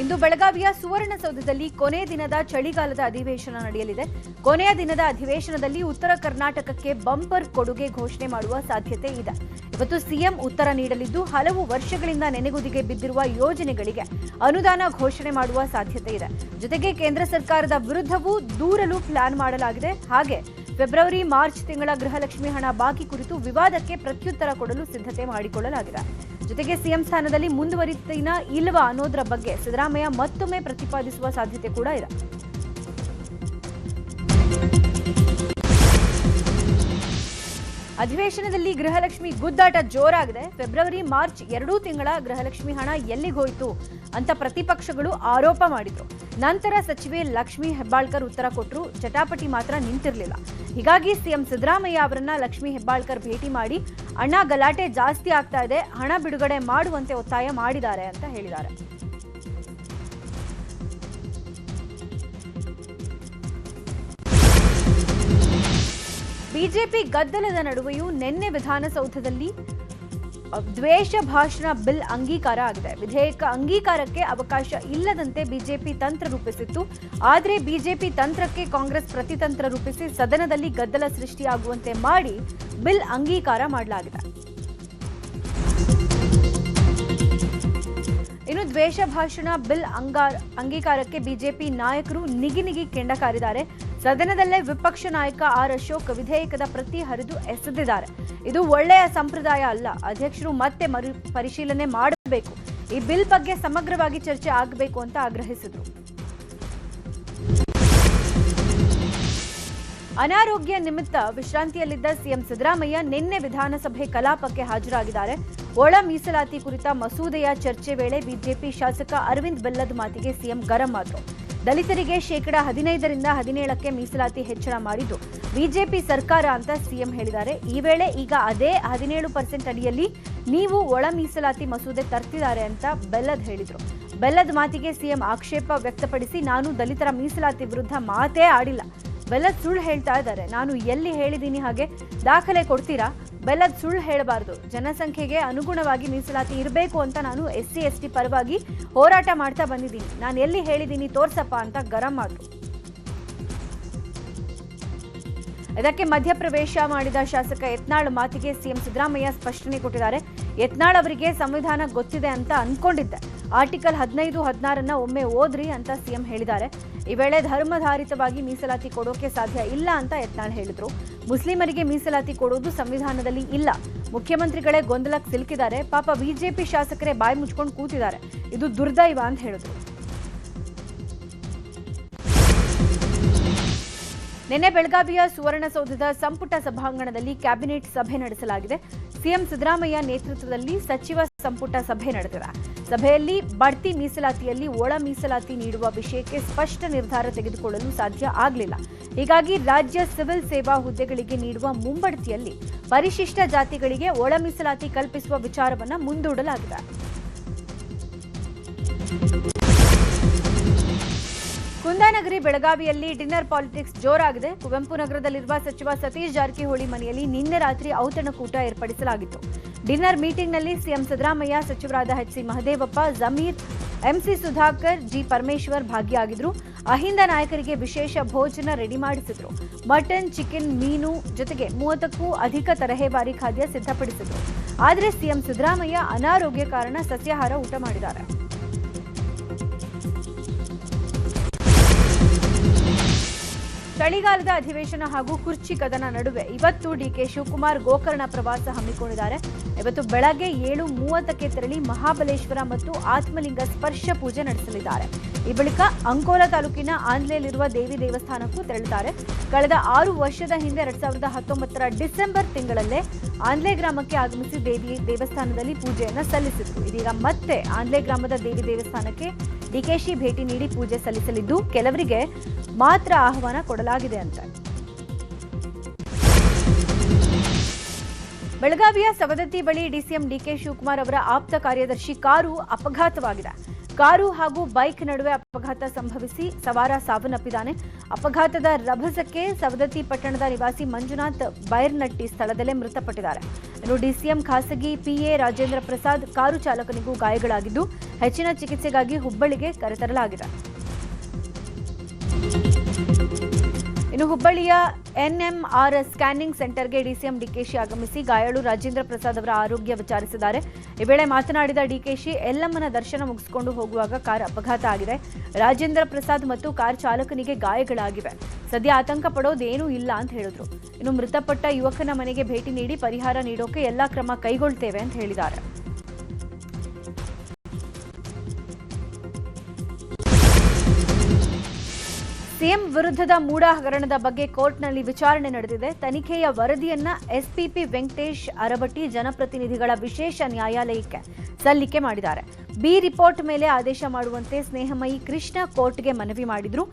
ಇಂದು ಬೆಳಗಾವಿಯ ಸುವರ್ಣಸೌಧದಲ್ಲಿ ಕೊನೆ ದಿನದ ಚಳಿಗಾಲದ ಅಧಿವೇಶನ ನಡೆಯಲಿದೆ. ಕೊನೆಯ ದಿನದ ಅಧಿವೇಶನದಲ್ಲಿ ಉತ್ತರ ಕರ್ನಾಟಕಕ್ಕೆ ಬಂಪರ್ ಕೊಡುಗೆ ಘೋಷಣೆ ಮಾಡುವ ಸಾಧ್ಯತೆ ಇದೆ. ಇವತ್ತು ಸಿಎಂ ಉತ್ತರ ನೀಡಲಿದ್ದು ಹಲವು ವರ್ಷಗಳಿಂದ ನೆನೆಗುದಿಗೆ ಬಿದ್ದಿರುವ ಯೋಜನೆಗಳಿಗೆ ಅನುದಾನ ಘೋಷಣೆ ಮಾಡುವ ಸಾಧ್ಯತೆ ಇದೆ. ಜೊತೆಗೆ ಕೇಂದ್ರ ಸರ್ಕಾರದ ವಿರುದ್ಧವೂ ದೂರಲು ಪ್ಲಾನ್ ಮಾಡಲಾಗಿದೆ. ಹಾಗೆ ಫೆಬ್ರವರಿ ಮಾರ್ಚ್ ತಿಂಗಳ ಗೃಹಲಕ್ಷ್ಮಿ ಹಣ ಬಾಕಿ ಕುರಿತು ವಿವಾದಕ್ಕೆ ಪ್ರತ್ಯುತ್ತರ ಕೊಡಲು ಸಿದ್ಧತೆ ಮಾಡಿಕೊಳ್ಳಲಾಗಿದೆ. ಜೊತೆಗೆ ಸಿಎಂ ಸ್ಥಾನದಲ್ಲಿ ಮುಂದುವರಿತೀನಾ ಇಲ್ಲವಾ ಅನ್ನೋದರ ಬಗ್ಗೆ ಸಿದ್ದರಾಮಯ್ಯ ಮತ್ತೊಮ್ಮೆ ಪ್ರತಿಪಾದಿಸುವ ಸಾಧ್ಯತೆ ಕೂಡ ಇದೆ. ಅಧಿವೇಶನದಲ್ಲಿ ಗೃಹಲಕ್ಷ್ಮಿ ಗುದ್ದಾಟ ಜೋರಾಗಿದೆ. ಫೆಬ್ರವರಿ ಮಾರ್ಚ್ 2 ತಿಂಗಳ ಗೃಹಲಕ್ಷ್ಮಿ ಹಣ ಎಲ್ಲಿಗೋಯ್ತು ಅಂತ ಪ್ರತಿಪಕ್ಷಗಳು ಆರೋಪ ಮಾಡಿದ್ರು. ನಂತರ ಸಚಿವೆ ಲಕ್ಷ್ಮೀ ಹೆಬ್ಬಾಳ್ಕರ್ ಉತ್ತರ ಕೊಟ್ಟರು. ಜಟಾಪಟಿ ಮಾತ್ರ ನಿಂತಿರಲಿಲ್ಲ. ಹೀಗಾಗಿ ಸಿಎಂ ಸಿದ್ದರಾಮಯ್ಯ ಅವರನ್ನ ಲಕ್ಷ್ಮೀ ಹೆಬ್ಬಾಳ್ಕರ್ ಭೇಟಿ ಮಾಡಿ ಅಣ್ಣ ಗಲಾಟೆ ಜಾಸ್ತಿ ಆಗ್ತಾ ಇದೆ, ಹಣ ಬಿಡುಗಡೆ ಮಾಡುವಂತೆ ಒತ್ತಾಯ ಮಾಡಿದ್ದಾರೆ ಅಂತ ಹೇಳಿದ್ದಾರೆ. ಬಿಜೆಪಿ ಗದ್ದಲದ ನಡುವೆಯೂ ನಿನ್ನೆ ವಿಧಾನಸೌಧದಲ್ಲಿ ದ್ವೇಷ ಭಾಷಣ ಬಿಲ್ ಅಂಗೀಕಾರ ಆಗಿದೆ. ವಿಧೇಯಕ ಅಂಗೀಕಾರಕ್ಕೆ ಅವಕಾಶ ಇಲ್ಲದಂತೆ ಬಿಜೆಪಿ ತಂತ್ರ ರೂಪಿಸಿತ್ತು. ಆದರೆ ಬಿಜೆಪಿ ತಂತ್ರಕ್ಕೆ ಕಾಂಗ್ರೆಸ್ ಪ್ರತಿತಂತ್ರ ರೂಪಿಸಿ ಸದನದಲ್ಲಿ ಗದ್ದಲ ಸೃಷ್ಟಿಯಾಗುವಂತೆ ಮಾಡಿ ಬಿಲ್ ಅಂಗೀಕಾರ ಮಾಡಲಾಗಿದೆ. ಇನ್ನು ದ್ವೇಷ ಭಾಷಣ ಬಿಲ್ ಅಂಗೀಕಾರಕ್ಕೆ ಬಿಜೆಪಿ ನಾಯಕರು ನಿಗಿ ಕೆಂಡ ಕಾರಿದ್ದಾರೆ. ಸದನದಲ್ಲೇ ವಿಪಕ್ಷ ನಾಯಕ ಆರ್ ಅಶೋಕ್ ವಿಧೇಯಕದ ಪ್ರತಿ ಹರಿದು ಎಸೆದಿದ್ದಾರೆ. ಇದು ಒಳ್ಳೆಯ ಸಂಪ್ರದಾಯ ಅಲ್ಲ. ಅಧ್ಯಕ್ಷರು ಮತ್ತೆ ಪರಿಶೀಲನೆ ಮಾಡಬೇಕು. ಈ ಬಿಲ್ ಬಗ್ಗೆ ಸಮಗ್ರವಾಗಿ ಚರ್ಚೆ ಆಗಬೇಕು ಅಂತ ಆಗ್ರಹಿಸಿದರು. ಅನಾರೋಗ್ಯ ನಿಮಿತ್ತ ವಿಶ್ರಾಂತಿಯಲ್ಲಿದ್ದ ಸಿಎಂ ಸಿದ್ದರಾಮಯ್ಯ ನಿನ್ನೆ ವಿಧಾನಸಭೆ ಕಲಾಪಕ್ಕೆ ಹಾಜರಾಗಿದ್ದಾರೆ. ಒಳ ಮೀಸಲಾತಿ ಕುರಿತ ಮಸೂದೆಯ ಚರ್ಚೆ ವೇಳೆ ಬಿಜೆಪಿ ಶಾಸಕ ಅರವಿಂದ್ ಬೆಲ್ಲದ್ ಮಾತಿಗೆ ಸಿಎಂ ಗರಂ ಆದರು. ದಲಿತರಿಗೆ ಶೇಕಡಾ 15ರಿಂದ 17ಕ್ಕೆ ಮೀಸಲಾತಿ ಹೆಚ್ಚಳ ಮಾಡಿದ್ದು ಬಿಜೆಪಿ ಸರ್ಕಾರ ಅಂತ ಸಿಎಂ ಹೇಳಿದ್ದಾರೆ. ಈ ವೇಳೆ ಈಗ ಅದೇ 17% ಅಡಿಯಲ್ಲಿ ನೀವು ಒಳ ಮೀಸಲಾತಿ ಮಸೂದೆ ತರ್ತಿದ್ದಾರೆ ಅಂತ ಬೆಲ್ಲದ್ ಹೇಳಿದ್ರು. ಬೆಲ್ಲದ್ ಮಾತಿಗೆ ಸಿಎಂ ಆಕ್ಷೇಪ ವ್ಯಕ್ತಪಡಿಸಿ ನಾನು ದಲಿತರ ಮೀಸಲಾತಿ ವಿರುದ್ಧ ಮಾತೇ ಆಡಿಲ್ಲ. ಬೆಲ್ಲದ್ ಸುಳ್ಳು ಹೇಳ್ತಾ ಇದ್ದಾರೆ. ನಾನು ಎಲ್ಲಿ ಹೇಳಿದ್ದೀನಿ ಹಾಗೆ ದಾಖಲೆ ಕೊಡ್ತೀರಾ? ಬೆಲ್ಲದ್ ಸುಳ್ಳು ಹೇಳಬಾರದು. ಜನಸಂಖ್ಯೆಗೆ ಅನುಗುಣವಾಗಿ ಮೀಸಲಾತಿ ಇರಬೇಕು ಅಂತ ನಾನು SC ST ಪರವಾಗಿ ಹೋರಾಟ ಮಾಡ್ತಾ ಬಂದಿದ್ದೀನಿ. ನಾನು ಎಲ್ಲಿ ಹೇಳಿದ್ದೀನಿ ತೋರ್ಸಪ್ಪ ಅಂತ ಗರಂ ಆದ್ರು. ಇದಕ್ಕೆ ಮಧ್ಯಪ್ರವೇಶ ಮಾಡಿದ ಶಾಸಕ ಯತ್ನಾಳ್ ಮಾತಿಗೆ ಸಿಎಂ ಸಿದ್ದರಾಮಯ್ಯ ಸ್ಪಷ್ಟನೆ ಕೊಟ್ಟಿದ್ದಾರೆ. ಯತ್ನಾಳ್ ಅವರಿಗೆ ಸಂವಿಧಾನ ಗೊತ್ತಿದೆ ಅಂತ ಅನ್ಕೊಂಡಿದ್ದೆ. ಆರ್ಟಿಕಲ್ 15, 16 ಒಮ್ಮೆ ಓದ್ರಿ ಅಂತ ಸಿಎಂ ಹೇಳಿದ್ದಾರೆ. ಈ ವೇಳೆ ಧರ್ಮಧಾರಿತವಾಗಿ ಮೀಸಲಾತಿ ಕೊಡೋಕೆ ಸಾಧ್ಯ ಇಲ್ಲ ಅಂತ ಯತ್ನಾಳ್ ಹೇಳಿದ್ರು. ಮುಸ್ಲಿಮರಿಗೆ ಮೀಸಲಾತಿ ಕೊಡೋದು ಸಂವಿಧಾನದಲ್ಲಿ ಇಲ್ಲ. ಮುಖ್ಯಮಂತ್ರಿಗಳೇ ಗೊಂದಲಕ್ಕೆ ಸಿಲುಕಿದ್ದಾರೆ. ಪಾಪ ಬಿಜೆಪಿ ಶಾಸಕರೇ ಬಾಯಿ ಮುಚ್ಕೊಂಡು ಕೂತಿದ್ದಾರೆ. ಇದು ದುರ್ದೈವ ಅಂತ ಹೇಳಿದ್ರು. ನಿನ್ನೆ ಬೆಳಗಾವಿಯ ಸುವರ್ಣಸೌಧದ ಸಂಪುಟ ಸಭಾಂಗಣದಲ್ಲಿ ಕ್ಯಾಬಿನೆಟ್ ಸಭೆ ನಡೆಸಲಾಗಿದೆ. ಸಿಎಂ ಸಿದ್ದರಾಮಯ್ಯ ನೇತೃತ್ವದಲ್ಲಿ ಸಚಿವ ಸಂಪುಟ ಸಭೆ ನಡೆದಿದೆ. ಸಭೆಯಲ್ಲಿ ಬಡ್ತಿ ಮೀಸಲಾತಿಯಲ್ಲಿ ಒಳ ಮೀಸಲಾತಿ ನೀಡುವ ವಿಷಯಕ್ಕೆ ಸ್ಪಷ್ಟ ನಿರ್ಧಾರ ತೆಗೆದುಕೊಳ್ಳಲು ಸಾಧ್ಯ ಆಗಲಿಲ್ಲ. ಹೀಗಾಗಿ ರಾಜ್ಯ ಸಿವಿಲ್ ಸೇವಾ ಹುದ್ದೆಗಳಿಗೆ ನೀಡುವ ಮುಂಬಡ್ತಿಯಲ್ಲಿ ಪರಿಶಿಷ್ಟ ಜಾತಿಗಳಿಗೆ ಒಳ ಮೀಸಲಾತಿ ಕಲ್ಪಿಸುವ ವಿಚಾರವನ್ನು ಮುಂದೂಡಲಾಗಿದೆ. ಕುಂದಾನಗರಿ ಬೆಳಗಾವಿಯಲ್ಲಿ ಡಿನ್ನರ್ ಪಾಲಿಟಿಕ್ಸ್ ಜೋರಾಗಿದೆ. ಕುವೆಂಪು ನಗರದಲ್ಲಿರುವ ಸಚಿವ ಸತೀಶ್ ಜಾರಕಿಹೊಳಿ ಮನೆಯಲ್ಲಿ ನಿನ್ನೆ ರಾತ್ರಿ ಔತಣಕೂಟ ಏರ್ಪಡಿಸಲಾಗಿತ್ತು. ಡಿನ್ನರ್ ಮೀಟಿಂಗ್ನಲ್ಲಿ ಸಿಎಂ ಸಿದ್ದರಾಮಯ್ಯ, ಸಚಿವರಾದ HC Mahadevappa, Zameer, MC Sudhakar, G Parameshwar ಭಾಗಿಯಾಗಿದ್ರು. Ahinda ನಾಯಕರಿಗೆ ವಿಶೇಷ ಭೋಜನ ರೆಡಿ ಮಾಡಿಸಿದ್ರು. ಮಟನ್, ಚಿಕನ್, ಮೀನು ಜೊತೆಗೆ 30ಕ್ಕೂ ಅಧಿಕ ತರಹೇವಾರಿ ಖಾದ್ಯ ಸಿದ್ಧಪಡಿಸಿದ್ರು. ಆದರೆ ಸಿಎಂ ಸಿದ್ದರಾಮಯ್ಯ ಅನಾರೋಗ್ಯ ಕಾರಣ ಸಸ್ಯಾಹಾರ ಊಟ ಮಾಡಿದ್ದಾರೆ. ಚಳಿಗಾಲದ ಅಧಿವೇಶನ ಹಾಗೂ ಕುರ್ಚಿ ಕದನ ನಡುವೆ ಇವತ್ತು DK ಶಿವಕುಮಾರ್ ಗೋಕರ್ಣ ಪ್ರವಾಸ ಹಮ್ಮಿಕೊಂಡಿದ್ದಾರೆ. ಇವತ್ತು ಬೆಳಗ್ಗೆ 7:30ಕ್ಕೆ ತೆರಳಿ ಮಹಾಬಲೇಶ್ವರ ಮತ್ತು ಆತ್ಮಲಿಂಗ ಸ್ಪರ್ಶ ಪೂಜೆ ನಡೆಸಲಿದ್ದಾರೆ. ಈ ಬಳಿಕ ಅಂಕೋಲಾ ತಾಲೂಕಿನ ಆಂದ್ಲೆಯಲ್ಲಿರುವ ದೇವಿ ದೇವಸ್ಥಾನಕ್ಕೂ ತೆರಳಿದ್ದಾರೆ. ಕಳೆದ 6 ವರ್ಷದ ಹಿಂದೆ 2019ರ ಡಿಸೆಂಬರ್ ತಿಂಗಳಲ್ಲೇ ಆಂದ್ಲೆ ಗ್ರಾಮಕ್ಕೆ ಆಗಮಿಸಿ ದೇವಿ ದೇವಸ್ಥಾನದಲ್ಲಿ ಪೂಜೆಯನ್ನು ಸಲ್ಲಿಸಿದ್ರು. ಇದೀಗ ಮತ್ತೆ ಆಂದ್ಲೆ ಗ್ರಾಮದ ದೇವಿ ದೇವಸ್ಥಾನಕ್ಕೆ DKಶಿ ಭೇಟಿ ನೀಡಿ ಪೂಜೆ ಸಲ್ಲಿಸಲಿದ್ದು ಕೆಲವರಿಗೆ ಮಾತ್ರ ಆಹ್ವಾನ ಕೊಡಲಾಗಿದೆ ಅಂತ. ಬೆಳಗಾವಿಯ ಸವದತ್ತಿ ಬಳಿ ಡಿಸಿಎಂ DK ಶಿವಕುಮಾರ್ ಅವರ ಆಪ್ತ ಕಾರ್ಯದರ್ಶಿ ಕಾರು ಅಪಘಾತವಾಗಿದೆ. ಕಾರು ಹಾಗೂ ಬೈಕ್ ನಡುವೆ ಅಪಘಾತ ಸಂಭವಿಸಿ ಸವಾರ ಸಾವನ್ನಪ್ಪಿದ್ದಾನೆ. ಅಪಘಾತದ ರಭಸಕ್ಕೆ ಸವದತ್ತಿ ಪಟ್ಟಣದ ನಿವಾಸಿ ಮಂಜುನಾಥ್ ಬೈರ್ನಟ್ಟಿ ಸ್ಥಳದಲ್ಲೇ ಮೃತಪಟ್ಟಿದ್ದಾರೆ. ಇನ್ನು ಡಿಸಿಎಂ ಖಾಸಗಿ ಪಿಎ ರಾಜೇಂದ್ರ ಪ್ರಸಾದ್ ಕಾರು ಚಾಲಕನಿಗೂ ಗಾಯಗಳಾಗಿದ್ದು ಹೆಚ್ಚಿನ ಚಿಕಿತ್ಸೆಗಾಗಿ ಹುಬ್ಬಳ್ಳಿಗೆ ಕರೆತರಲಾಗಿದೆ. ಇನ್ನು ಹುಬ್ಬಳ್ಳಿಯ ಎನ್ಎಂಆರ್ ಸ್ಕ್ಯಾನಿಂಗ್ ಸೆಂಟರ್ಗೆ ಡಿಸಿಎಂ ಡಿಕೆಶಿ ಆಗಮಿಸಿ ಗಾಯಾಳು ರಾಜೇಂದ್ರ ಪ್ರಸಾದ್ ಅವರ ಆರೋಗ್ಯ ವಿಚಾರಿಸಿದ್ದಾರೆ. ಈ ವೇಳೆ ಮಾತನಾಡಿದ ಡಿಕೆಶಿ, ಎಲ್ಲಮ್ಮನ ದರ್ಶನ ಮುಗಿಸಿಕೊಂಡು ಹೋಗುವಾಗ ಕಾರ್ ಅಪಘಾತ ಆಗಿದೆ. ರಾಜೇಂದ್ರ ಪ್ರಸಾದ್ ಮತ್ತು ಕಾರ್ ಚಾಲಕನಿಗೆ ಗಾಯಗಳಾಗಿವೆ. ಸದ್ಯ ಆತಂಕ ಪಡೋದೇನೂ ಇಲ್ಲ ಅಂತ ಹೇಳಿದ್ರು. ಇನ್ನು ಮೃತಪಟ್ಟ ಯುವಕನ ಮನೆಗೆ ಭೇಟಿ ನೀಡಿ ಪರಿಹಾರ ನೀಡೋಕೆ ಎಲ್ಲಾ ಕ್ರಮ ಕೈಗೊಳ್ತೇವೆ ಅಂತ ಹೇಳಿದ್ದಾರೆ. ಸಿಎಂ ವಿರುದ್ಧದ ಮೂಡ ಹಗರಣದ ಬಗ್ಗೆ ಕೋರ್ಟ್ನಲ್ಲಿ ವಿಚಾರಣೆ ನಡೆದಿದೆ. ತನಿಖೆಯ ವರದಿಯನ್ನ ಎಸ್ಪಿಪಿ ವೆಂಕಟೇಶ್ ಅರಬಟ್ಟಿ ಜನಪ್ರತಿನಿಧಿಗಳ ವಿಶೇಷ ನ್ಯಾಯಾಲಯಕ್ಕೆ ಸಲ್ಲಿಕೆ ಮಾಡಿದ್ದಾರೆ. ಬಿ ರಿಪೋರ್ಟ್ ಮೇಲೆ ಆದೇಶ ಮಾಡುವಂತೆ ಸ್ನೇಹಮಯಿ ಕೃಷ್ಣ ಕೋರ್ಟ್ಗೆ ಮನವಿ ಮಾಡಿದ್ರು.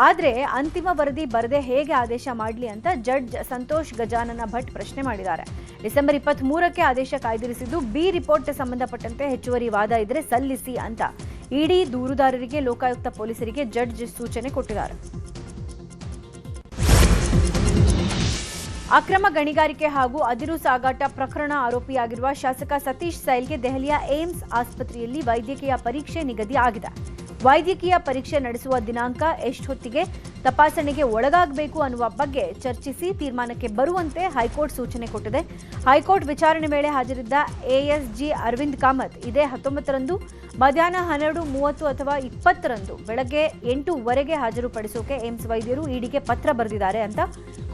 ಆದರೆ ಅಂತಿಮ ವರದಿ ಬರದೆ ಹೇಗೆ ಆದೇಶ ಮಾಡಲಿ ಅಂತ ಜಡ್ಜ್ ಸಂತೋಷ್ ಗಜಾನನ ಭಟ್ ಪ್ರಶ್ನೆ ಮಾಡಿದ್ದಾರೆ. ಡಿಸೆಂಬರ್ 23ಕ್ಕೆ ಆದೇಶ ಕಾಯ್ದಿರಿಸಿದ್ದು ಬಿ ರಿಪೋರ್ಟ್ ಸಂಬಂಧಪಟ್ಟಂತೆ ಹೆಚ್ಚುವರಿ ವಾದ ಇದ್ರೆ ಸಲ್ಲಿಸಿ ಅಂತ ಇಡಿ ದೂರುದಾರರಿಗೆ ಲೋಕಾಯುಕ್ತ ಪೊಲೀಸರಿಗೆ ಜಡ್ಜ್ ಸೂಚನೆ ಕೊಟ್ಟಿದ್ದಾರೆ. ಅಕ್ರಮ ಗಣಿಗಾರಿಕೆ ಹಾಗೂ ಅದಿರು ಸಾಗಾಟ ಪ್ರಕರಣ ಆರೋಪಿಯಾಗಿರುವ ಶಾಸಕ ಸತೀಶ್ ಸೈಲ್ಗೆ ದೆಹಲಿಯ ಏಮ್ಸ್ ಆಸ್ಪತ್ರೆಯಲ್ಲಿ ವೈದ್ಯಕೀಯ ಪರೀಕ್ಷೆ ನಿಗದಿ ಆಗಿದೆ. ವೈದ್ಯಕೀಯ ಪರೀಕ್ಷೆ ನಡೆಸುವ ದಿನಾಂಕ ಎಷ್ಟೊತ್ತಿಗೆ ತಪಾಸಣೆಗೆ ಒಳಗಾಗಬೇಕು ಅನ್ನುವ ಬಗ್ಗೆ ಚರ್ಚಿಸಿ ತೀರ್ಮಾನಕ್ಕೆ ಬರುವಂತೆ ಹೈಕೋರ್ಟ್ ಸೂಚನೆ ಕೊಟ್ಟಿದೆ. ಹೈಕೋರ್ಟ್ ವಿಚಾರಣೆ ವೇಳೆ ಹಾಜರಿದ್ದ ಎಎಸ್ಜಿ ಅರವಿಂದ್ ಕಾಮತ್ ಇದೇ 19ರಂದು ಮಧ್ಯಾಹ್ನ 12:30 ಅಥವಾ 20ರಂದು ಬೆಳಗ್ಗೆ 8:00ವರೆಗೆ ಹಾಜರುಪಡಿಸೋಕೆ ಏಮ್ಸ್ ವೈದ್ಯರು ಇಡಿಗೆ ಪತ್ರ ಬರೆದಿದ್ದಾರೆ ಅಂತ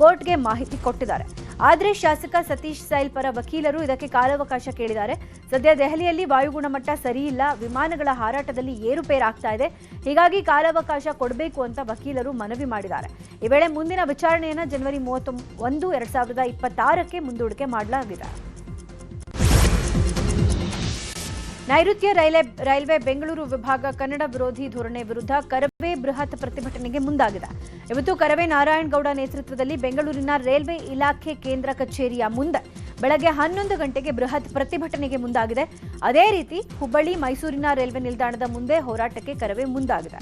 ಕೋರ್ಟ್ಗೆ ಮಾಹಿತಿ ಕೊಟ್ಟಿದ್ದಾರೆ. ಆದರೆ ಶಾಸಕ ಸತೀಶ್ ಸೈಲ್ ಪರ ವಕೀಲರು ಇದಕ್ಕೆ ಕಾಲಾವಕಾಶ ಕೇಳಿದ್ದಾರೆ. ಸದ್ಯ ದೆಹಲಿಯಲ್ಲಿ ವಾಯುಗುಣಮಟ್ಟ ಸರಿಯಿಲ್ಲ, ವಿಮಾನಗಳ ಹಾರಾಟದಲ್ಲಿ ಏರುಪೇರಾಗ್ತಾ ಇದೆ. ಹೀಗಾಗಿ ಕಾಲಾವಕಾಶ ಕೊಡಬೇಕು ಅಂತ ವಕೀಲರು ಮನವಿ ಮಾಡಿದ್ದಾರೆ. ಈ ವೇಳೆ ಮುಂದಿನ ವಿಚಾರಣೆಯನ್ನು ಜನವರಿ 31, 2026ಕ್ಕೆ ಮುಂದೂಡಿಕೆ ಮಾಡಲಾಗಿದೆ. ನೈಋತ್ಯ ರೈಲ್ವೆ ಬೆಂಗಳೂರು ವಿಭಾಗ ಕನ್ನಡ ವಿರೋಧಿ ಧೋರಣೆ ವಿರುದ್ಧ ಕರವೇ ಬೃಹತ್ ಪ್ರತಿಭಟನೆಗೆ ಮುಂದಾಗಿದೆ. ಇವತ್ತು ಕರವೇ ನಾರಾಯಣಗೌಡ ನೇತೃತ್ವದಲ್ಲಿ ಬೆಂಗಳೂರಿನ ರೈಲ್ವೆ ಇಲಾಖೆ ಕೇಂದ್ರ ಕಚೇರಿಯ ಮುಂದೆ ಬೆಳಗ್ಗೆ 11 ಗಂಟೆಗೆ ಬೃಹತ್ ಪ್ರತಿಭಟನೆಗೆ ಮುಂದಾಗಿದೆ. ಅದೇ ರೀತಿ ಹುಬ್ಬಳ್ಳಿ ಮೈಸೂರಿನ ರೈಲ್ವೆ ನಿಲ್ದಾಣದ ಮುಂದೆ ಹೋರಾಟಕ್ಕೆ ಕರವೇ ಮುಂದಾಗಿದೆ.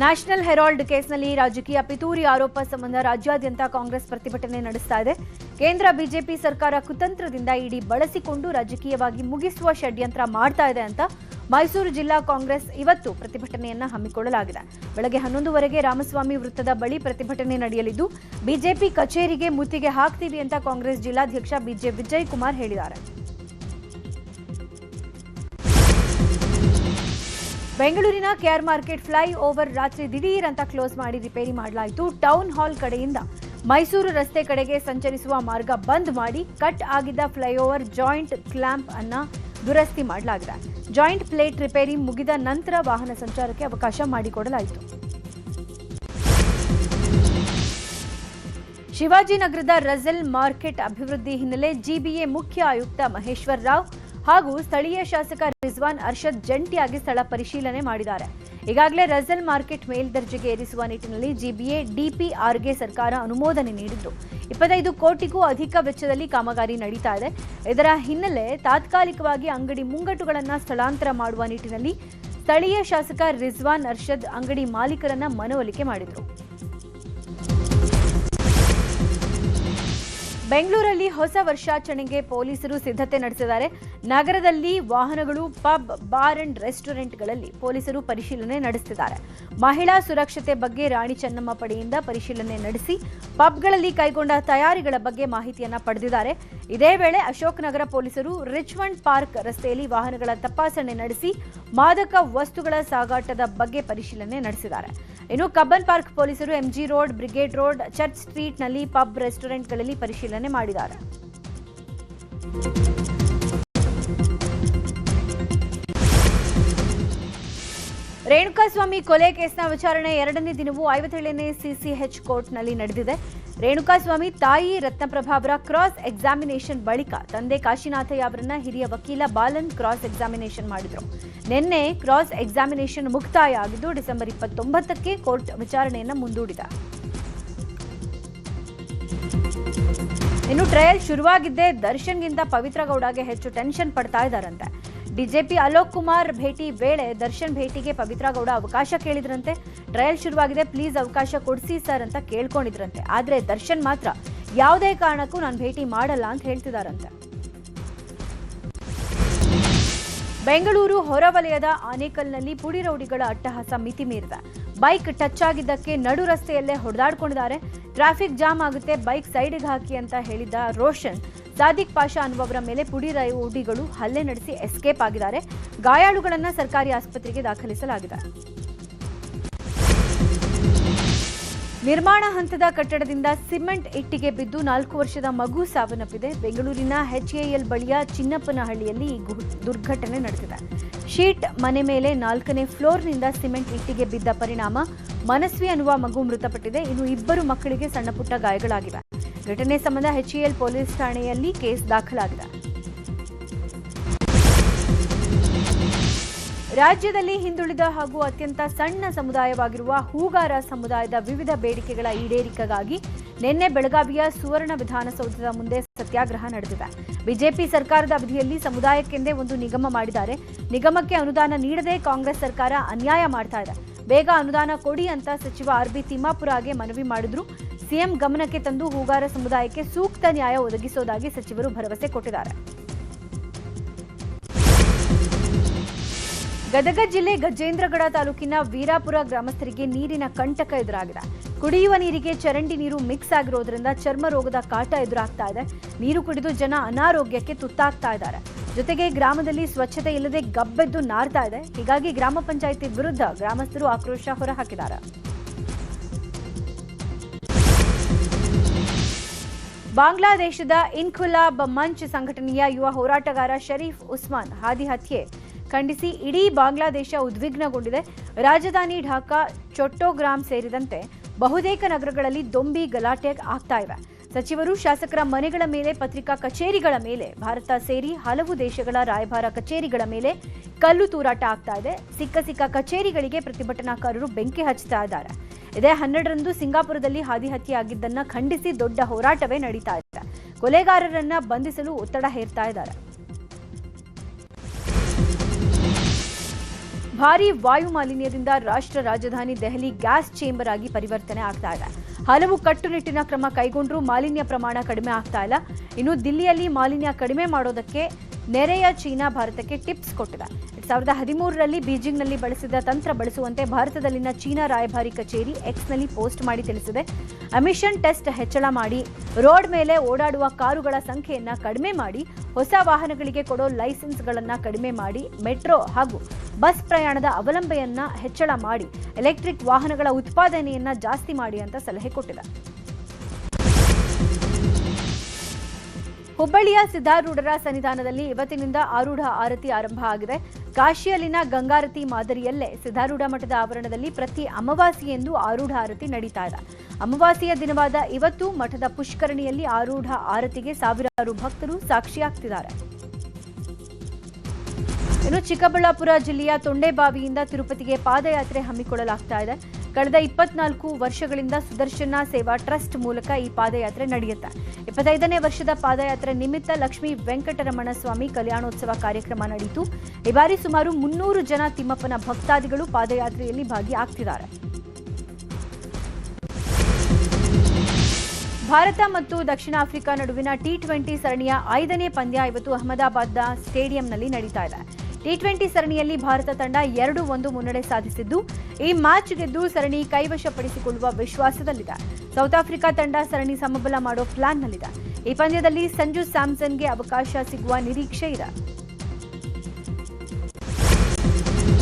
ನ್ಯಾಷನಲ್ ಹೆರಾಲ್ಡ್ ಕೇಸ್ನಲ್ಲಿ ರಾಜಕೀಯ ಪಿತೂರಿ ಆರೋಪ ಸಂಬಂಧ ರಾಜ್ಯಾದ್ಯಂತ ಕಾಂಗ್ರೆಸ್ ಪ್ರತಿಭಟನೆ ನಡೆಸ್ತಾ ಇದೆ. ಕೇಂದ್ರ ಬಿಜೆಪಿ ಸರ್ಕಾರ ಕುತಂತ್ರದಿಂದ ಇಡಿ ಬಳಸಿಕೊಂಡು ರಾಜಕೀಯವಾಗಿ ಮುಗಿಸುವ ಷಡ್ಯಂತ್ರ ಮಾಡ್ತಾ ಇದೆ ಅಂತ ಮೈಸೂರು ಜಿಲ್ಲಾ ಕಾಂಗ್ರೆಸ್ ಇವತ್ತು ಪ್ರತಿಭಟನೆಯನ್ನ ಹಮ್ಮಿಕೊಳ್ಳಲಾಗಿದೆ. ಬೆಳಗ್ಗೆ 11:00ವರೆಗೆ ರಾಮಸ್ವಾಮಿ ವೃತ್ತದ ಬಳಿ ಪ್ರತಿಭಟನೆ ನಡೆಯಲಿದ್ದು ಬಿಜೆಪಿ ಕಚೇರಿಗೆ ಮುತ್ತಿಗೆ ಹಾಕ್ತೀವಿ ಅಂತ ಕಾಂಗ್ರೆಸ್ ಜಿಲ್ಲಾಧ್ಯಕ್ಷ ಬಿಜೆ ವಿಜಯ್ ಕುಮಾರ್ ಹೇಳಿದ್ದಾರೆ. ಬೆಂಗಳೂರಿನ ಕೆಆರ್ ಮಾರ್ಕೆಟ್ ಫ್ಲೈ ಓವರ್ ರಾತ್ರಿ ದಿಢೀರ್ ಅಂತ ಕ್ಲೋಸ್ ಮಾಡಿ ರಿಪೇರಿ ಮಾಡಲಾಯಿತು. ಟೌನ್ ಹಾಲ್ ಕಡೆಯಿಂದ ಮೈಸೂರು ರಸ್ತೆ ಕಡೆಗೆ ಸಂಚರಿಸುವ ಮಾರ್ಗ ಬಂದ್ ಮಾಡಿ ಕಟ್ ಆಗಿದ್ದ ಫ್ಲೈಓವರ್ ಜಾಯಿಂಟ್ ಕ್ಲಾಂಪ್ ಅನ್ನ ದುರಸ್ತಿ ಮಾಡಲಾಗಿದೆ. ಜಾಯಿಂಟ್ ಪ್ಲೇಟ್ ರಿಪೇರಿ ಮುಗಿದ ನಂತರ ವಾಹನ ಸಂಚಾರಕ್ಕೆ ಅವಕಾಶ ಮಾಡಿಕೊಡಲಾಯಿತು. ಶಿವಾಜಿನಗರದ ರಜಲ್ ಮಾರ್ಕೆಟ್ ಅಭಿವೃದ್ಧಿ ಹಿನ್ನೆಲೆ ಜಿಬಿಎ ಮುಖ್ಯ ಆಯುಕ್ತ ಮಹೇಶ್ವರ್ ರಾವ್ ಹಾಗೂ ಸ್ಥಳೀಯ ಶಾಸಕ ರಿಜ್ವಾನ್ ಅರ್ಷದ್ ಜಂಟಿಯಾಗಿ ಸ್ಥಳ ಪರಿಶೀಲನೆ ಮಾಡಿದ್ದಾರೆ. ಈಗಾಗಲೇ ರಜಲ್ ಮಾರ್ಕೆಟ್ ಮೇಲ್ದರ್ಜೆಗೆ ಏರಿಸುವ ನಿಟ್ಟಿನಲ್ಲಿ ಜಿಬಿಎ ಡಿಪಿಆರ್ಗೆ ಸರ್ಕಾರ ಅನುಮೋದನೆ ನೀಡಿದ್ದು 25 ಕೋಟಿಗೂ ಅಧಿಕ ವೆಚ್ಚದಲ್ಲಿ ಕಾಮಗಾರಿ ನಡೀತಾ ಇದೆ. ಇದರ ಹಿನ್ನೆಲೆ ತಾತ್ಕಾಲಿಕವಾಗಿ ಅಂಗಡಿ ಮುಂಗಟ್ಟುಗಳನ್ನು ಸ್ಥಳಾಂತರ ಮಾಡುವ ನಿಟ್ಟಿನಲ್ಲಿ ಸ್ಥಳೀಯ ಶಾಸಕ ರಿಜ್ವಾನ್ ಅರ್ಷದ್ ಅಂಗಡಿ ಮಾಲೀಕರನ್ನ ಮನವೊಲಿಕೆ ಮಾಡಿದರು. ಬೆಂಗಳೂರಲ್ಲಿ ಹೊಸ ವರ್ಷಾಚರಣೆಗೆ ಪೊಲೀಸರು ಸಿದ್ಧತೆ ನಡೆಸಿದ್ದಾರೆ. ನಗರದಲ್ಲಿ ವಾಹನಗಳು, ಪಬ್, ಬಾರ್ ಅಂಡ್ ರೆಸ್ಟೋರೆಂಟ್ಗಳಲ್ಲಿ ಪೊಲೀಸರು ಪರಿಶೀಲನೆ ನಡೆಸುತ್ತಿದ್ದಾರೆ. ಮಹಿಳಾ ಸುರಕ್ಷತೆ ಬಗ್ಗೆ ರಾಣಿ ಚೆನ್ನಮ್ಮ ಪಡೆಯಿಂದ ಪರಿಶೀಲನೆ ನಡೆಸಿ ಪಬ್ಗಳಲ್ಲಿ ಕೈಗೊಂಡ ತಯಾರಿಗಳ ಬಗ್ಗೆ ಮಾಹಿತಿಯನ್ನ ಪಡೆದಿದ್ದಾರೆ. ಇದೇ ವೇಳೆ ಅಶೋಕ್ ನಗರ ಪೊಲೀಸರು ರಿಚ್ಮಂಡ್ ಪಾರ್ಕ್ ರಸ್ತೆಯಲ್ಲಿ ವಾಹನಗಳ ತಪಾಸಣೆ ನಡೆಸಿ ಮಾದಕ ವಸ್ತುಗಳ ಸಾಗಾಟದ ಬಗ್ಗೆ ಪರಿಶೀಲನೆ ನಡೆಸಿದ್ದಾರೆ. ಇನ್ನು ಕಬ್ಬನ್ ಪಾರ್ಕ್ ಪೊಲೀಸರು MG road, Brigade road, church ಸ್ಟ್ರೀಟ್ನಲ್ಲಿ ಪಬ್, ರೆಸ್ಟೋರೆಂಟ್ಗಳಲ್ಲಿ ಪರಿಶೀಲನೆ ಮಾಡಿದ್ದಾರೆ. ರೇಣುಕಾಸ್ವಾಮಿ ಕೊಲೆ ಕೇಸ್ನ ವಿಚಾರಣೆ 2ನೇ ದಿನವೂ 57ನೇ ಸಿಸಿಎಚ್ ಕೋರ್ಟ್ನಲ್ಲಿ ನಡೆದಿದೆ. ರೇಣುಕಾಸ್ವಾಮಿ ತಾಯಿ ರತ್ನಪ್ರಭಾ ಅವರ ಕ್ರಾಸ್ ಎಕ್ಸಾಮಿನೇಷನ್ ಬಳಿಕ ತಂದೆ ಕಾಶಿನಾಥಯ್ಯ ಅವರನ್ನ ಹಿರಿಯ ವಕೀಲ ಬಾಲನ್ ಕ್ರಾಸ್ ಎಕ್ಸಾಮಿನೇಷನ್ ಮಾಡಿದ್ರು. ನಿನ್ನೆ ಕ್ರಾಸ್ ಎಕ್ಸಾಮಿನೇಷನ್ ಮುಕ್ತಾಯ ಆಗಿದ್ದು ಡಿಸೆಂಬರ್ 29ಕ್ಕೆ ಕೋರ್ಟ್ ವಿಚಾರಣೆಯನ್ನು ಮುಂದೂಡಿದೆ. ಇನ್ನು ಟ್ರಯಲ್ ಶುರುವಾಗಿದ್ದೇ ದರ್ಶನ್ಗಿಂತ ಪವಿತ್ರ ಗೌಡಗೆ ಹೆಚ್ಚು ಟೆನ್ಷನ್ ಪಡ್ತಾ ಇದ್ದಾರಂತೆ. ಡಿಜಿಪಿ ಅಲೋಕ್ ಕುಮಾರ್ ಭೇಟಿ ವೇಳೆ ದರ್ಶನ್ ಭೇಟಿಗೆ ಪವಿತ್ರ ಗೌಡ ಅವಕಾಶ ಕೇಳಿದ್ರಂತೆ. ಟ್ರಯಲ್ ಶುರುವಾಗಿದೆ, ಪ್ಲೀಸ್ ಅವಕಾಶ ಕೊಡಿಸಿ ಸರ್ ಅಂತ ಕೇಳ್ಕೊಂಡಿದ್ರಂತೆ. ಆದ್ರೆ ದರ್ಶನ್ ಮಾತ್ರ ಯಾವುದೇ ಕಾರಣಕ್ಕೂ ನಾನು ಭೇಟಿ ಮಾಡಲ್ಲ ಅಂತ ಹೇಳ್ತಿದಾರಂತೆ. ಬೆಂಗಳೂರು ಹೊರವಲಯದ ಆನೇಕಲ್ನಲ್ಲಿ ಪುಡಿ ರೌಡಿಗಳ ಅಟ್ಟಹಾಸ ಮಿತಿ ಮೀರಿದೆ. ಬೈಕ್ ಟಚ್ ಆಗಿದ್ದಕ್ಕೆ ನಡು ರಸ್ತೆಯಲ್ಲೇ ಹೊಡೆದಾಡ್ಕೊಂಡಿದ್ದಾರೆ. ಟ್ರಾಫಿಕ್ ಜಾಮ್ ಆಗುತ್ತೆ, ಬೈಕ್ ಸೈಡ್ಗೆ ಹಾಕಿ ಅಂತ ಹೇಳಿದ್ದ ರೋಷನ್ ಸಾದಿಕ್ ಪಾಷಾ ಅನ್ನುವವರ ಮೇಲೆ ಪುಡಿ ರೌಡಿಗಳು ಹಲ್ಲೆ ನಡೆಸಿ ಎಸ್ಕೇಪ್ ಆಗಿದ್ದಾರೆ. ಗಾಯಾಳುಗಳನ್ನು ಸರ್ಕಾರಿ ಆಸ್ಪತ್ರೆಗೆ ದಾಖಲಿಸಲಾಗಿದೆ. ನಿರ್ಮಾಣ ಹಂತದ ಕಟ್ಟಡದಿಂದ ಸಿಮೆಂಟ್ ಇಟ್ಟಿಗೆ ಬಿದ್ದು 4 ವರ್ಷದ ಮಗು ಸಾವನ್ನಪ್ಪಿದೆ. ಬೆಂಗಳೂರಿನ HAL ಬಳಿಯ ಚಿನ್ನಪ್ಪನಹಳ್ಳಿಯಲ್ಲಿ ಈ ದುರ್ಘಟನೆ ನಡೆದಿದೆ. ಶೀಟ್ ಮನೆ ಮೇಲೆ 4ನೇ ಫ್ಲೋರ್ನಿಂದ ಸಿಮೆಂಟ್ ಇಟ್ಟಿಗೆ ಬಿದ್ದ ಪರಿಣಾಮ ಮನಸ್ವಿ ಅನ್ನುವ ಮಗು ಮೃತಪಟ್ಟಿದೆ. ಇನ್ನು 2 ಮಕ್ಕಳಿಗೆ ಸಣ್ಣಪುಟ್ಟ ಗಾಯಗಳಾಗಿವೆ. ಘಟನೆ ಸಂಬಂಧ HAL ಪೊಲೀಸ್ ಠಾಣೆಯಲ್ಲಿ ಕೇಸ್ ದಾಖಲಾಗಿದೆ. ರಾಜ್ಯದಲ್ಲಿ ಹಿಂದುಳಿದ ಹಾಗೂ ಅತ್ಯಂತ ಸಣ್ಣ ಸಮುದಾಯವಾಗಿರುವ ಹೂಗಾರ ಸಮುದಾಯದ ವಿವಿಧ ಬೇಡಿಕೆಗಳ ಈಡೇರಿಕೆಗಾಗಿ ನಿನ್ನೆ ಬೆಳಗಾವಿಯ ಸುವರ್ಣ ವಿಧಾನಸೌಧದ ಮುಂದೆ ಸತ್ಯಾಗ್ರಹ ನಡೆದಿದೆ. ಬಿಜೆಪಿ ಸರ್ಕಾರದ ಅವಧಿಯಲ್ಲಿ ಸಮುದಾಯಕ್ಕೆಂದೇ ಒಂದು ನಿಗಮ ಮಾಡಿದ್ದಾರೆ. ನಿಗಮಕ್ಕೆ ಅನುದಾನ ನೀಡದೆ ಕಾಂಗ್ರೆಸ್ ಸರ್ಕಾರ ಅನ್ಯಾಯ ಮಾಡ್ತಾ ಇದೆ. ಬೇಗ ಅನುದಾನ ಕೊಡಿ ಅಂತ ಸಚಿವ RB ತಿಮ್ಮಾಪುರಗೆ ಮನವಿ ಮಾಡಿದ್ರು. ಸಿಎಂ ಗಮನಕ್ಕೆ ತಂದು ಹೂಗಾರ ಸಮುದಾಯಕ್ಕೆ ಸೂಕ್ತ ನ್ಯಾಯ ಒದಗಿಸೋದಾಗಿ ಸಚಿವರು ಭರವಸೆ ಕೊಟ್ಟಿದ್ದಾರೆ. ಗದಗ ಜಿಲ್ಲೆ ಗಜೇಂದ್ರಗಡ ತಾಲೂಕಿನ ವೀರಾಪುರ ಗ್ರಾಮಸ್ಥರಿಗೆ ನೀರಿನ ಕಂಟಕ ಎದುರಾಗಿದೆ. ಕುಡಿಯುವ ನೀರಿಗೆ ಚರಂಡಿ ನೀರು ಮಿಕ್ಸ್ ಆಗಿರೋದ್ರಿಂದ ಚರ್ಮ ರೋಗದ ಕಾಟ ಎದುರಾಗ್ತಾ ಇದೆ. ನೀರು ಕುಡಿದು ಜನ ಅನಾರೋಗ್ಯಕ್ಕೆ ತುತ್ತಾಗ್ತಾ ಇದ್ದಾರೆ. ಜೊತೆಗೆ ಗ್ರಾಮದಲ್ಲಿ ಸ್ವಚ್ಛತೆ ಇಲ್ಲದೆ ಗಬ್ಬೆದ್ದು ನಾರ್ತಾ ಇದೆ. ಹೀಗಾಗಿ ಗ್ರಾಮ ಪಂಚಾಯಿತಿ ವಿರುದ್ಧ ಗ್ರಾಮಸ್ಥರು ಆಕ್ರೋಶ ಹೊರಹಾಕಿದ್ದಾರೆ. ಬಾಂಗ್ಲಾದೇಶದ ಇನ್ಕುಲಾಬ್ ಮಂಚ್ ಸಂಘಟನೆಯ ಯುವ ಹೋರಾಟಗಾರ ಶರೀಫ್ ಉಸ್ಮಾನ್ ಹಾದಿ ಹತ್ಯೆ ಖಂಡಿಸಿ ಇಡೀ ಬಾಂಗ್ಲಾದೇಶ ಉದ್ವಿಗ್ನಗೊಂಡಿದೆ. ರಾಜಧಾನಿ ಢಾಕಾ, ಚೊಟ್ಟೋಗ್ರಾಮ್ ಸೇರಿದಂತೆ ಬಹುತೇಕ ನಗರಗಳಲ್ಲಿ ದೊಂಬಿ ಗಲಾಟೆ ಆಗ್ತಾ ಇವೆ. ಸಚಿವರು, ಶಾಸಕರ ಮನೆಗಳ ಮೇಲೆ, ಪತ್ರಿಕಾ ಕಚೇರಿಗಳ ಮೇಲೆ, ಭಾರತ ಸೇರಿ ಹಲವು ದೇಶಗಳ ರಾಯಭಾರ ಕಚೇರಿಗಳ ಮೇಲೆ ಕಲ್ಲು ತೂರಾಟ ಆಗ್ತಾ ಇದೆ. ಸಿಕ್ಕ ಕಚೇರಿಗಳಿಗೆ ಪ್ರತಿಭಟನಾಕಾರರು ಬೆಂಕಿ ಹಚ್ಚುತ್ತಾ ಇದ್ದಾರೆ. ಇದೇ 12ರಂದು ಸಿಂಗಾಪುರದಲ್ಲಿ ಹಾದಿ ಹತ್ಯೆ ಆಗಿದ್ದನ್ನ ಖಂಡಿಸಿ ದೊಡ್ಡ ಹೋರಾಟವೇ ನಡೀತಾ ಇದೆ. ಕೊಲೆಗಾರರನ್ನ ಬಂಧಿಸಲು ಒತ್ತಡ ಹೇರ್ತಾ ಇದ್ದಾರೆ. ಭಾರೀ ವಾಯು ಮಾಲಿನ್ಯದಿಂದ ರಾಷ್ಟ್ರ ರಾಜಧಾನಿ ದೆಹಲಿ ಗ್ಯಾಸ್ ಚೇಂಬರ್ ಆಗಿ ಪರಿವರ್ತನೆ ಆಗ್ತಾ ಇದೆ. ಹಲವು ಕಟ್ಟುನಿಟ್ಟಿನ ಕ್ರಮ ಕೈಗೊಂಡ್ರೂ ಮಾಲಿನ್ಯ ಪ್ರಮಾಣ ಕಡಿಮೆ ಆಗ್ತಾ ಇಲ್ಲ. ಇನ್ನು ದಿಲ್ಲಿಯಲ್ಲಿ ಮಾಲಿನ್ಯ ಕಡಿಮೆ ಮಾಡೋದಕ್ಕೆ ನೆರೆಯ ಚೀನಾ ಭಾರತಕ್ಕೆ ಟಿಪ್ಸ್ ಕೊಟ್ಟಿದೆ. 2013ರಲ್ಲಿ ಬೀಜಿಂಗ್ನಲ್ಲಿ ಬಳಸಿದ ತಂತ್ರ ಬಳಸುವಂತೆ ಭಾರತದಲ್ಲಿನ ಚೀನಾ ರಾಯಭಾರಿ ಕಚೇರಿ ಎಕ್ಸ್ನಲ್ಲಿ ಪೋಸ್ಟ್ ಮಾಡಿ ತಿಳಿಸಿದೆ. ಎಮಿಷನ್ ಟೆಸ್ಟ್ ಹೆಚ್ಚಳ ಮಾಡಿ, ರೋಡ್ ಮೇಲೆ ಓಡಾಡುವ ಕಾರುಗಳ ಸಂಖ್ಯೆಯನ್ನು ಕಡಿಮೆ ಮಾಡಿ, ಹೊಸ ವಾಹನಗಳಿಗೆ ಕೊಡೋ ಲೈಸೆನ್ಸ್ಗಳನ್ನು ಕಡಿಮೆ ಮಾಡಿ, ಮೆಟ್ರೋ ಹಾಗೂ ಬಸ್ ಪ್ರಯಾಣದ ಅವಲಂಬನೆಯನ್ನ ಹೆಚ್ಚಳ ಮಾಡಿ, ಎಲೆಕ್ಟ್ರಿಕ್ ವಾಹನಗಳ ಉತ್ಪಾದನೆಯನ್ನ ಜಾಸ್ತಿ ಮಾಡಿ ಅಂತ ಸಲಹೆ ಕೊಟ್ಟಿದೆ. ಹುಬ್ಬಳ್ಳಿಯ ಸಿದ್ಧಾರೂಢರ ಸನ್ನಿಧಾನದಲ್ಲಿ ಇವತ್ತಿನಿಂದ ಆರೂಢ ಆರತಿ ಆರಂಭ ಆಗಿದೆ. ಕಾಶಿಯಲ್ಲಿನ ಗಂಗಾರತಿ ಮಾದರಿಯಲ್ಲೇ ಸಿದ್ಧಾರೂಢ ಮಠದ ಆವರಣದಲ್ಲಿ ಪ್ರತಿ ಅಮಾವಾಸ್ಯೆಯಂದು ಆರೂಢ ಆರತಿ ನಡೀತಾ ಇದೆ. ಅಮಾವಾಸ್ಯೆಯ ದಿನವಾದ ಇವತ್ತು ಮಠದ ಪುಷ್ಕರಣಿಯಲ್ಲಿ ಆರೂಢ ಆರತಿಗೆ ಸಾವಿರಾರು ಭಕ್ತರು ಸಾಕ್ಷಿಯಾಗ್ತಿದ್ದಾರೆ. ಇನ್ನು ಚಿಕ್ಕಬಳ್ಳಾಪುರ ಜಿಲ್ಲೆಯ ತೊಂಡೆಬಾವಿಯಿಂದ ತಿರುಪತಿಗೆ ಪಾದಯಾತ್ರೆ ಹಮ್ಮಿಕೊಳ್ಳಲಾಗ್ತಾ ಇದೆ. ಕಳೆದ 24 ವರ್ಷಗಳಿಂದ ಸುದರ್ಶನ ಸೇವಾ ಟ್ರಸ್ಟ್ ಮೂಲಕ ಈ ಪಾದಯಾತ್ರೆ ನಡೆಯುತ್ತೆ. 25ನೇ ವರ್ಷದ ಪಾದಯಾತ್ರೆ ನಿಮಿತ್ತ ಲಕ್ಷ್ಮೀ ವೆಂಕಟರಮಣ ಸ್ವಾಮಿ ಕಲ್ಯಾಣೋತ್ಸವ ಕಾರ್ಯಕ್ರಮ ನಡೆಯಿತು. ಈ ಬಾರಿ ಸುಮಾರು 300 ಜನ ತಿಮ್ಮಪ್ಪನ ಭಕ್ತಾದಿಗಳು ಪಾದಯಾತ್ರೆಯಲ್ಲಿ ಭಾಗಿಯಾಗ್ತಿದ್ದಾರೆ. ಭಾರತ ಮತ್ತು ದಕ್ಷಿಣ ಆಫ್ರಿಕಾ ನಡುವಿನ T20 ಸರಣಿಯ 5ನೇ ಪಂದ್ಯ ಇವತ್ತು ಅಹಮದಾಬಾದ್ನ ಸ್ಟೇಡಿಯಂನಲ್ಲಿ ನಡೀತಾ ಇದೆ. T20 ಸರಣಿಯಲ್ಲಿ ಭಾರತ ತಂಡ 2-1 ಮುನ್ನಡೆ ಸಾಧಿಸಿದ್ದು, ಈ ಮ್ಯಾಚ್ ಗೆದ್ದು ಸರಣಿ ಕೈವಶಪಡಿಸಿಕೊಳ್ಳುವ ವಿಶ್ವಾಸದಲ್ಲಿದೆ. ಸೌತ್ ಆಫ್ರಿಕಾ ತಂಡ ಸರಣಿ ಸಮಬಲ ಮಾಡೋ ಪ್ಲಾನ್ನಲ್ಲಿದೆ. ಈ ಪಂದ್ಯದಲ್ಲಿ ಸಂಜು ಸ್ಯಾಮ್ಸನ್ಗೆ ಅವಕಾಶ ಸಿಗುವ ನಿರೀಕ್ಷೆ ಇದೆ.